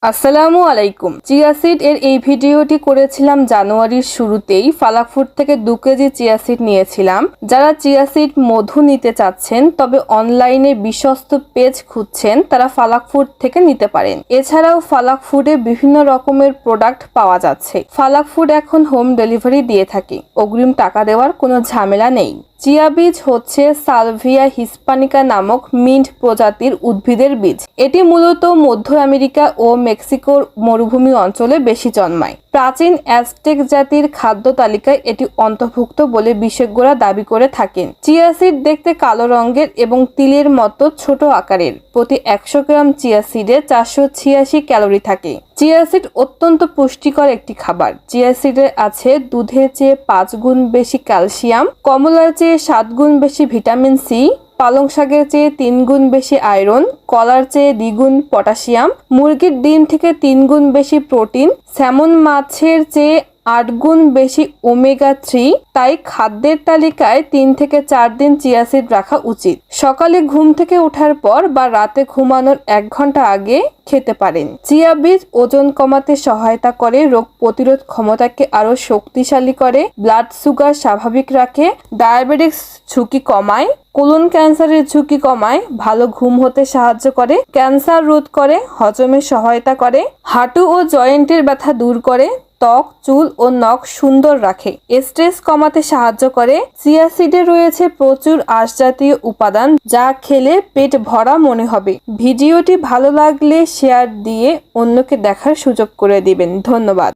আসসালামু আলাইকুম। Chia seed এর এই ভিডিওটি করেছিলাম জানুয়ারির শুরুতেই। ফালাক ফুড থেকে 2 কেজি চিয়া সিড নিয়েছিলাম। যারা চিয়া সিড মধু নিতে চাচ্ছেন তবে অনলাইনে বিশ্বস্ত পেজ খুঁজছেন তারা ফালাক ফুড থেকে নিতে পারেন। এছাড়াও ফালাক ফুডে বিভিন্ন রকমের প্রোডাক্ট পাওয়া যাচ্ছে। ফালাক ফুড এখন হোম ডেলিভারি দিয়ে থাকে, অগ্রিম টাকা দেওয়ার কোনো ঝামেলা নেই। চিয়া বীজ হচ্ছে সালভিয়া হিস্পানিকা নামক মিন্ট প্রজাতির উদ্ভিদের বীজ। এটি মূলত মধ্য আমেরিকা ও মেক্সিকোর মরুভূমি অঞ্চলে বেশি জন্মায়। প্রাচীন অ্যাজটেক জাতির খাদ্য তালিকায় এটি অন্তর্ভুক্ত বলে বিশেষজ্ঞরা দাবি করে থাকেন। চিয়া সিড দেখতে কালো রঙের এবং তিলের মতো ছোট আকারের। প্রতি 100 গ্রাম চিয়া সিডে 486 ক্যালোরি থাকে। চিয়া সিড অত্যন্ত পুষ্টিকর একটি খাবার। চিয়া সিডে আছে দুধের চেয়ে 5 গুণ বেশি ক্যালসিয়াম, কমলার চেয়ে 7 গুণ বেশি ভিটামিন সি, পালং শাকের চেয়ে 3 গুণ বেশি আয়রন, কলার চেয়ে 2 গুণ পটাশিয়াম, মুরগির ডিম থেকে 3 গুণ বেশি প্রোটিন, স্যামন মাছের চেয়ে 8 গুণ বেশি ওমেগা 3। তাই খাদ্যের তালিকায় 3 থেকে 4 দিন চিয়া সিড রাখা উচিত। সকালে ঘুম থেকে ওঠার পর বা রাতে ঘুমানোর 1 ঘন্টা আগে খেতে পারেন। চিয়া বীজ ওজন কমাতে সহায়তা করে, রোগ প্রতিরোধ ক্ষমতাকে আরো শক্তিশালী করে, ব্লাড সুগার স্বাভাবিক রাখে, ডায়াবেটিস ঝুঁকি কমায়, কোলন ক্যান্সারের ঝুঁকি কমায়, ভালো ঘুম হতে সাহায্য করে, ক্যান্সার রোধ করে, হজমে সহায়তা করে, হাঁটু ও জয়েন্টের ব্যথা দূর করে, ত্বক, চুল ও নখ সুন্দর রাখে, স্ট্রেস কমাতে সাহায্য করে। চিয়া সিডে রয়েছে প্রচুর আঁশ জাতীয় উপাদান যা খেলে পেট ভরা মনে হবে। ভিডিওটি ভালো লাগলে শেয়ার দিয়ে অন্যকে দেখার সুযোগ করে দিবেন। ধন্যবাদ।